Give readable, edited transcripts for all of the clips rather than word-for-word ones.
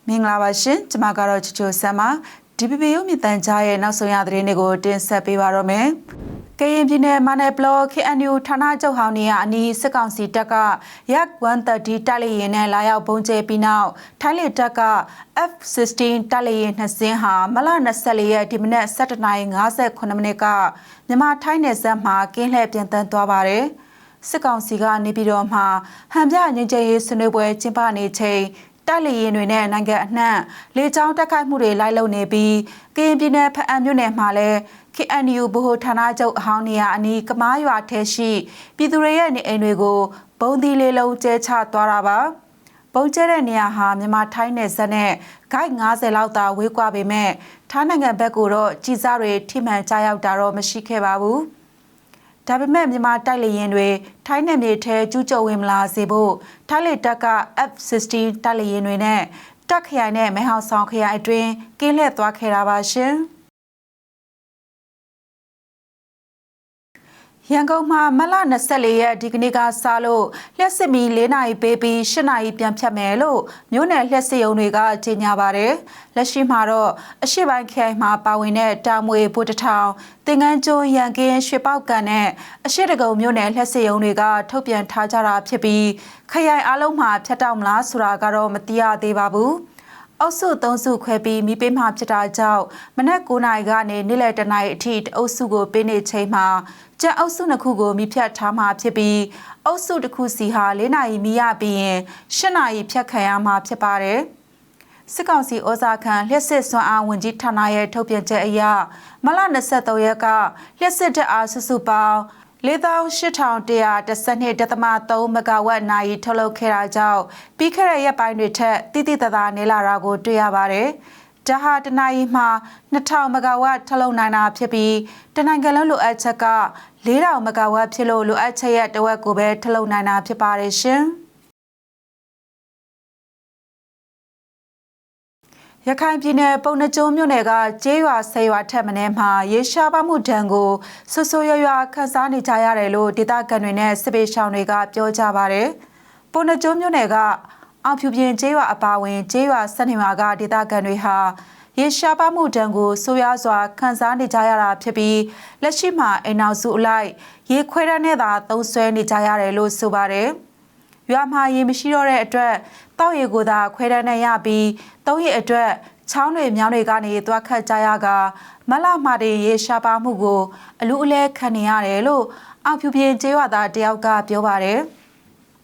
မင်္ဂလာပါရှင်ကျွန်မကတော့ချချိုဆမ်ပါဒီပီပီရုပ်မြင့်တန်ကြားရဲ့နောက်ဆုံးရသတင်းတွေကိုတင်ဆက်ပေးပါတော့မယ်ကရင်ပြည်နယ်မန္တလေးဘလော့ KNU ဌာနချုပ်ဟောင်းနေရအနီးစစ်ကောင်စီတပ်ကရက်130တိုက်လေယာဉ်နဲ့လာရောက်ပုံကျဲပြီးနောက်ထိုင်းလေတပ်က F16 တိုက်လေယာဉ်2စင်းဟာမလ24ရက်ဒီမနက်7:58မိနစ်ကမြန်မာထိုင်းနယ်စပ်မှာကင်းလှည့်ပြန်တန်းသွားပါတယ်စစ်ကောင်စီကနေပြည်တော်မှာဟန်ပြငင်းကျဲရေးဆွေးနွေးပွဲကျင်းပနေချိန်တိုက်လေယာဉ်တွေနဲ့နိုင်ငံအနှံ့လေကြောင်းတိုက်ခိုက်မှုတွေလိုက်လုပ်နေပြီးကရင်ပြည်နယ်ဖအံမြို့နယ်မှာလည်း KNU ဗဟိုဌာနချုပ်အဟောင်းနေရာအနီးကမားရွာထဲရှိပြည်သူတွေရဲ့နေအိမ်တွေကိုဘုံဒီလေးလုံးကျဲချသွားတာပါပုံကျဲတဲ့နေရာဟာမြန်မာထိုင်းနယ်စပ်နဲ့ဂိုက်90လောက်သာဝေးကွာပေမဲ့ထိုင်းနိုင်ငံဘက်ကတော့ကြီးစားတွေထိမှန်ကြားရောက်တာတော့မရှိခဲ့ပါဘူးဒါပေမဲ့မြန်မာတိုက်လေယာဉ်တွေထိုင်းနယ်မြေထဲကျူးကျော်ဝင်မလာစေဖို့ထိုင်းလေတပ်က F16 တိုက်လေယာဉ်တွေနဲ့တပ်ခရိုင်နဲ့မဲဟောင်ဆောင်ခရိုင်အတွင်းကင်းလှည့်သွားခဲ့တာပါရှင်ရန်ကုန်မှာမလ24ရက်ဒီကနေ့ကစလို့လျှက်စစ်မီ4နာရီပေးပြီး8နာရီပြန်ဖြတ်မယ်လို့မြို့နယ်လျှက်စစ်ရုံတွေကကြေညာပါတယ်။လက်ရှိမှာတော့အရှိပိုင်းခရိုင်မှာပါဝင်တဲ့တာမွေဗိုလ်တထောင်တင်ငန်းကျွန်းရန်ကင်းရွှေပောက်ကန်နဲ့အရှိတကုံမြို့နယ်လျှက်စစ်ရုံတွေကထုတ်ပြန်ထားကြတာဖြစ်ပြီးခရိုင်အလုံးမှာဖြတ်တောက်မလားဆိုတာကတော့မသိရသေးပါဘူး။အုပ်စု3စုခွဲပြီးမိပေးမှဖြစ်တာကြောင့်မနက်9နာရီကနေနေ့လယ်10နာရီအထိအုပ်စုကိုပေးနေချိန်မှာကျန်အုပ်စု2ခုကိုမိဖြတ်ထားမှဖြစ်ပြီးအုပ်စုတစ်ခုစီဟာ4နာရီမိရပြီးရင်8နာရီဖြတ်ခံရမှာဖြစ်ပါတယ်စစ်ကောင်စီဩဇာခံလျှက်စစ်စွမ်းအားဝန်ကြီးဌာနရဲ့ထုတ်ပြန်ချက်အရမလ23ရက်ကလျှက်စစ်တပ်အားစုစုပေါင်း48,112.3 မဂါဝပ်နာရီထုတ်လုပ်ခဲ့တာကြောင့်ပြီးခဲ့တဲ့ရက်ပိုင်းတွေထက်တိတိတသားနေလာတာကိုတွေ့ရပါတယ်။ဒါဟာတနအီမှာ2,000မဂါဝပ်ထုတ်လုပ်နိုင်တာဖြစ်ပြီးတနိုင်ငံလုံးလိုအပ်ချက်က4,000မဂါဝပ်ဖြစ်လို့လိုအပ်ချက်ရဲ့တဝက်ကိုပဲထုတ်လုပ်နိုင်တာဖြစ်ပါတယ်ရှင်။ရခိုင်ပြည်နယ်ပုံနှကျုံးမြို့နယ်ကကျေးရွာ10ရွာထက်မနည်းမှာရေရှားပါမှုဒဏ်ကိုဆူဆူရွာခန်းစားနေကြရတယ်လို့ဒေသခံတွေနဲ့စစ်ပေးရှောင်းတွေကပြောကြပါတယ်။ပုံနှကျုံးမြို့နယ်ကအောင်ဖြူပြင်ကျေးရွာအပါဝင်ကျေးရွာ12ရွာကဒေသခံတွေဟာရေရှားပါမှုဒဏ်ကိုဆိုးရွားစွာခန်းစားနေကြရတာဖြစ်ပြီးလက်ရှိမှာအိမ်နောက်စုအလိုက်ရေခွဲတန်းနဲ့သာသုံးစွဲနေကြရတယ်လို့ဆိုပါတယ်။ရွာမှာရေမရှိတော့တဲ့အတွက်တောက်ရေကိုသာခွဲတန်းနဲ့ရပြီးသုံးရေအတွက်ချောင်းတွေမြောင်းတွေကနေသွားခတ်ကြရကမလမှာတည်းရေရှားပါမှုကိုအလူအလဲခံနေရတယ်လို့အောင်ဖြူပြင်ကျေးရွာသားတယောက်ကပြောပါတယ်။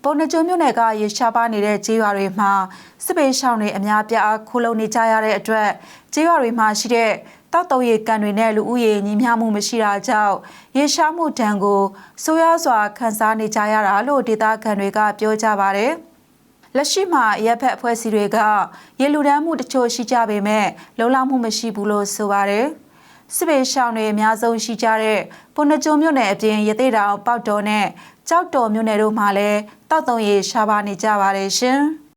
ပုံနှကျုံမြို့နယ်ကရေရှားပါနေတဲ့ကျေးရွာတွေမှာစစ်ပေးရှောင်းတွေအများပြားခိုးလုံနေကြရတဲ့အတွက်ကျေးရွာတွေမှာရှိတဲ့တောက်တုံးရေကန်တွေနဲ့လူဦးရေညီမျှမှုမရှိတာကြောင့်ရေရှားမှုဒဏ်ကိုဆိုးရွားစွာခံစားနေကြရတာလို့ဒေသခံတွေကပြောကြပါတယ်။လက်ရှိမှာရပ်ဖက်အဖွဲ့အစည်းတွေကရေလူဒန်းမှုတချို့ရှိကြပေမဲ့လုံလောက်မှုမရှိဘူးလို့ဆိုပါတယ်။စစ်ပေးရှောင်းတွေအများဆုံးရှိကြတဲ့ပုံနှကျုံမြို့နယ်အပြင်ရသေးတောင်ပေါက်တော်နဲ့ကြောက်တော်မြို့နယ်တို့မှာလည်းတောက်တုံးရေရှားပါနေကြပါတယ်ရှင်။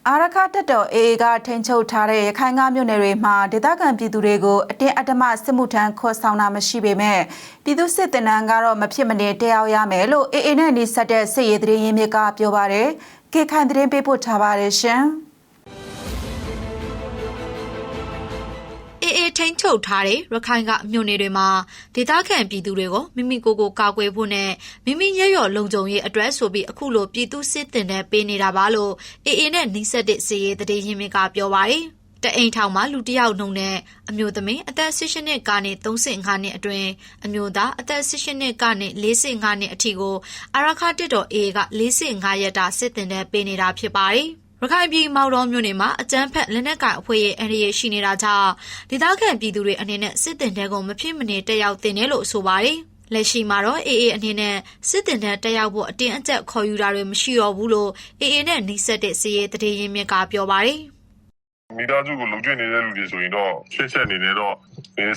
အာရခတက်တော် AA ကထိန်းချုပ်ထားတဲ့ရခိုင်ကမြို့နယ်တွေမှာဒေသခံပြည်သူတွေကိုအတင်းအဓမ္မစစ်မှုထမ်းခေါ်ဆောင်တာမရှိပေမဲ့ပြည်သူစစ်တပ်နန်းကတော့မဖြစ်မနေတရားရမယ်လို့ AA နဲ့နှိစက်တဲ့စစ်ရေးသတင်းရင်းမြစ်ကပြောပါတယ်။ကေခိုင်သတင်းပေးပို့ထားပါတယ်ရှင်။ AA ထိန်းချုပ်ထားတဲ့ရခိုင်ကမြို့နယ်တွေမှာဒေသခံပြည်သူတွေကိုမိမိကိုယ်ကိုကာကွယ်ဖို့နဲ့မိမိရဲရော်လုံခြုံရေးအတွက်ဆိုပြီးအခုလိုပြည်သူစစ်တင်တဲ့ပေးနေတာပါလို့ AA နဲ့နှိစက်တဲ့စစ်ရေးသတင်းရင်းမြစ်ကပြောပါတယ်။တအိမ်ထောင်မှာလူတစ်ယောက်နှုန်းနဲ့အမျိုးသမီးအသက်18နှစ်ကနေ35နှစ်အတွင်းအမျိုးသားအသက်18နှစ်ကနေ45နှစ်အထိကိုအာရခတက်တော် AA က45ရက်တာစစ်တင်တဲ့ပေးနေတာဖြစ်ပါတယ်။ရခိုင်ပြည်မောက်တော်မြို့နယ်မှာအကြမ်းဖက်လက်နက်ကိုင်အဖွဲ့ရဲ့အန္တရာယ်ရှိနေတာကြောင့်ဒေသခံပြည်သူတွေအနေနဲ့စစ်တင်တဲ့ကိုမဖြစ်မနေတက်ရောက်တင်တယ်လို့ဆိုပါတယ်။လက်ရှိမှာတော့ AA အနေနဲ့စစ်တင်တဲ့တက်ရောက်ဖို့အတင်းအကျပ်ခေါ်ယူတာတွေမရှိတော့ဘူးလို့ AA နဲ့နှိစက်တဲ့စီးရဲတရေရင်းမြစ်ကပြောပါတယ်။မိသားစုကိုလုံခြုံနေတဲ့လူတွေဆိုရင်တော့ချက်နေနေတော့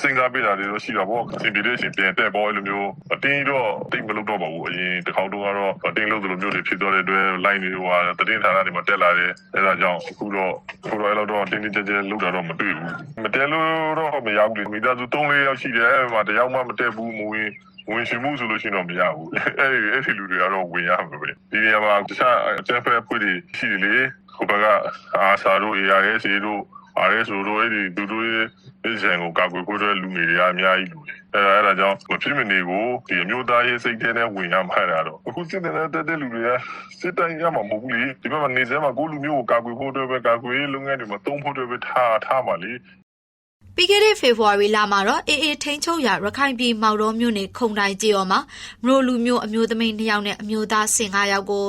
စဉ်းစားပေးတာတွေတော့ရှိတာပေါ့အစဉ်ပြေတဲ့အချိန်ပြန်တက်ပေါ်လိုမျိုးအတင်းတော့တိတ်မလုပ်တော့ပါဘူးအရင်တစ်ခေါက်တော့အတင်းလုပ်သလိုမျိုးတွေဖြစ်သွားတဲ့အတွက် line တွေဟိုသတင်းဌာနတွေမှာတက်လာတယ်အဲဒါကြောင့်အခုတော့အဲ့လိုတော့တင်းတင်းကြပ်ကြပ်လုပ်တာတော့မတွေ့ဘူးမတက်လို့တော့မရဘူးမိသားစု3-4ယောက်ရှိတယ်ဟိုတယောက်မှမတက်ဘူးမဝင် ဝင်ရှင်မှုဆိုလို့ရှိရင်တော့မရဘူးအဲ့ဒီလူတွေကတော့ဝင်ရမှာပဲဒီနေရာမှာတခြားအကြမ်းဖက်အဖွဲ့တွေရှိတယ်လေဟိုဘက်ကအာဆာတို့ ARS တို့ RS တို့အဲ့ဒီသူတို့ရဲ့အစံကိုကာကွယ်ဖို့တဲ့လူငယ်တွေအများကြီးလူတွေအဲ့ဒါကြောင့်မဖြစ်မနေကိုဒီအမျိုးသားရေးစိတ်ထဲနဲ့ဝင်ရမှာတော့အခုစစ်တဲ့လူတွေကစစ်တိုင်းရမှာမဟုတ်ဘူးလေဒီဘက်မှာနေစဲမှာကိုလူမျိုးကိုကာကွယ်ဖို့အတွက်ပဲကာကွယ်လုပ်ငန်းတွေမှာတုံးဖို့အတွက်ပဲထားပါလေပြီးခဲ့တဲ့ဖေဖော်ဝါရီလမှာတော့အေထိန်းချုပ်ရာရခိုင်ပြည်မောက်တော်မြို့နယ်ခုံတိုင်းကျေးရွာမှာမရိုလူမျိုးအမျိုးသမီး2ယောက်နဲ့အမျိုးသား15ယောက်ကို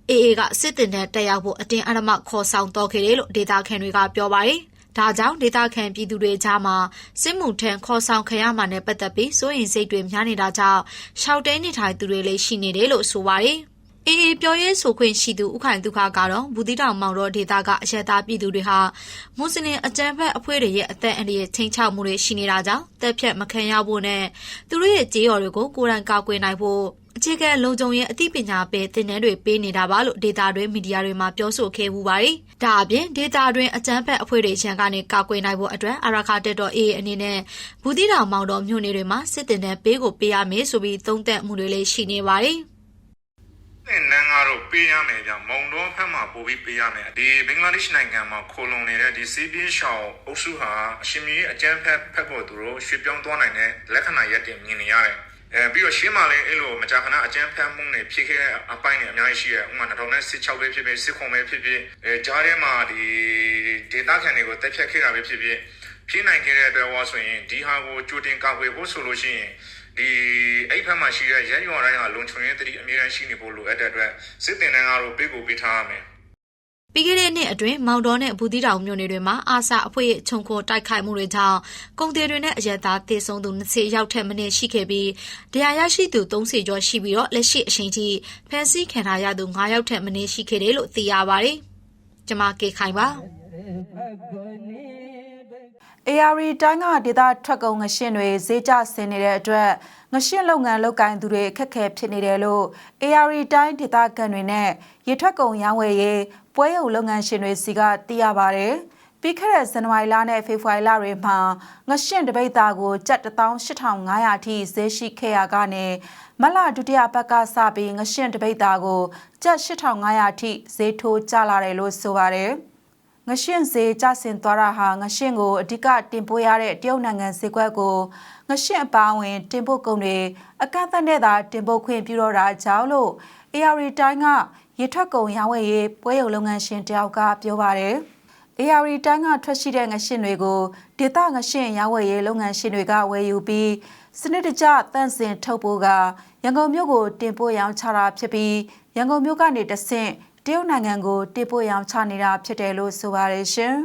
အေကစစ်တင်တဲ့တက်ရောက်ဖို့အတင်းအဓမ္မခေါ်ဆောင်တော့ခဲ့တယ်လို့ဒေသခံတွေကပြောပါတယ်။ဒါကြောင့်ဒေသခံပြည်သူတွေကြားမှာစစ်မှုထမ်းခေါ်ဆောင်ခံရမှာနဲ့ပတ်သက်ပြီးစိုးရိမ်စိတ်တွေများနေတာကြောင့်ရှောက်တဲနေထိုင်သူတွေလည်းရှိနေတယ်လို့ဆိုပါတယ်။အေပြောရဲဆိုခွင့်ရှိသူဥခိုင်ဒုက္ခကတော့ဘူးတိတောင်မောင်တော်ဒေသကအရက်သားပြည်သူတွေဟာမွတ်စလင်အကြမ်းဖက်အဖွဲ့တွေရဲ့အသက်အန္တရာယ်ချင်းချောက်မှုတွေရှိနေတာကြောင့်တက်ဖြတ်မခံရဖို့နဲ့သူတို့ရဲ့ကြေးရော်တွေကိုကိုယ်တိုင်ကာကွယ်နိုင်ဖို့အခြေခံလုံခြုံရေးအသိပညာပေးသင်တန်းတွေပေးနေတာပါလို့ဒေတာတွင်မီဒီယာတွေမှာပြောဆိုခဲ့မှုပါတယ်။ဒါအပြင်ဒေတာတွင်အကြမ်းဖက်အဖွဲ့တွေရန်ကနေကာကွယ်နိုင်ဖို့အတွက်အာရခတက်တော်အေးအနေနဲ့ဘူးတိတောင်မောင်တော်မြို့နယ်တွေမှာစစ်တင်တဲ့ပေးကိုပေးရမယ်ဆိုပြီးသုံးသပ်မှုတွေလည်းရှိနေပါတယ်။နန်းကတော့ပေးရမယ်ဗျမောင်တော်ဖက်မှာပို့ပြီးပေးရမယ်ဒီဘင်္ဂလားဒေ့ရှ်နိုင်ငံမှာခိုလုံနေတဲ့ဒီစီးပြင်းရှောင်းအုပ်စုဟာအရှင်မြေအကြမ်းဖက်ဖို့သူတို့ရွှေ့ပြောင်းသွားနိုင်တဲ့လက္ခဏာရပ်တင်မြင်နေရတယ်ပြီးတော့ရှင်းမှာလည်းအဲ့လိုမကြာခဏအကြမ်းဖက်မှုတွေဖြစ်ခဲ့တဲ့အပိုင်းတွေအများကြီးရှိရဥပမာ2016ပဲဖြစ်ဖြစ်စစ်ခုံပဲဖြစ်ဖြစ်ကြားထဲမှာဒီဒေတာခံတွေကိုတက်ဖြတ်ခဲ့တာပဲဖြစ်ဖြစ်နိုင်ခဲ့တဲ့အတွက်ဆိုရင်ဒီဟာကိုကြိုတင်ကာကွယ်ဖို့ဆိုလို့ရှိရင်ဒီအဲ့ဖက်မှာရှိတဲ့ရန်ရွာတိုင်းဟာလုံခြုံရေးတတိအမြဲတမ်းရှိနေဖို့လိုအပ်တဲ့အတွက်စစ်တင်တန်းကတော့ပေးကိုပေးထားရမယ်ပြီးခဲ့တဲ့နှစ်အတွင်းမောင်တော်နဲ့ဘူးတိတောင်မြို့နယ်တွေမှာအာဆာအဖွဲ့ရဲ့ခြုံခိုတိုက်ခိုက်မှုတွေကြောင့်ကုန်သည်တွေနဲ့အရက်သားတေဆုံးသူ20ရောက်ထက်မနည်းရှိခဲ့ပြီးတရားရရှိသူ30ကျော်ရှိပြီးတော့လက်ရှိအချိန်ထိဖမ်းဆီးခံထားရသူ9ယောက်ထက်မနည်းရှိခဲ့တယ်လို့သိရပါတယ်။ကျွန်မကေခိုင်ပါAR တိုင်းကဒေသထွက်ကုန်ငရှင်းတွေဈေးကျဆင်းနေတဲ့အတွက်ငရှင်းလုပ်ငန်းလုပ်ကိုင်သူတွေအခက်အခဲဖြစ်နေတယ်လို့ AR တိုင်းဒေသခံတွေနဲ့ရေထွက်ကုန်ရောင်းဝယ်ရေးပွဲရုပ်လုပ်ငန်းရှင်တွေစီကသိရပါတယ်။ပြီးခဲ့တဲ့ဇန်နဝါရီလနဲ့ဖေဖော်ဝါရီလတွေမှာငရှင်းတပိတ်သားကိုကျပ်18500အထိဈေးရှိခဲ့ရကနေမလဒုတိယပတ်ကစပြီးငရှင်းတပိတ်သားကိုကျပ်8500အထိဈေးထိုးကျလာတယ်လို့ဆိုပါတယ်။ငရှင်းဈေးကျဆင်းသွားတာဟာငရှင်းကိုအဓိကတင်ပို့ရတဲ့တရုတ်နိုင်ငံဈေးကွက်ကိုငရှင်းအပါအဝင်တင်ပို့ကုန်တွေအကန့်အသတ်နဲ့သာတင်ပို့ခွင့်ပြုတော့တာကြောင့်လို့ AR တိုင်းကရေထွက်ကုန်ရောင်းဝယ်ရေးပွဲရုပ်လုပ်ငန်းရှင်တယောက်ကပြောပါတယ်။ AR တိုင်းကထွက်ရှိတဲ့ငရှင်းတွေကိုဒေသငရှင်းရောင်းဝယ်ရေးလုပ်ငန်းရှင်တွေကဝယ်ယူပြီးစနစ်တကျတန့်စင်ထုတ်ပိုးကရန်ကုန်မြို့ကိုတင်ပို့ရောင်းချတာဖြစ်ပြီးရန်ကုန်မြို့ကနေတဆင့်တရုတ်နိုင်ငံကိုတင်ပို့ရောင်းချနေတာဖြစ်တယ်လို့ဆိုပါတယ်ရှင်။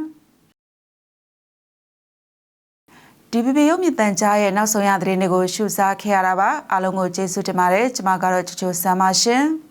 DBB ရုပ်မြင်သံကြားရဲ့နောက်ဆုံးရသတင်းတွေကိုရှုစားခဲ့ရတာပါအားလုံးကိုကျေးဇူးတင်ပါတယ်ကျွန်မကတော့ချိုချိုဆမ်းပါရှင်။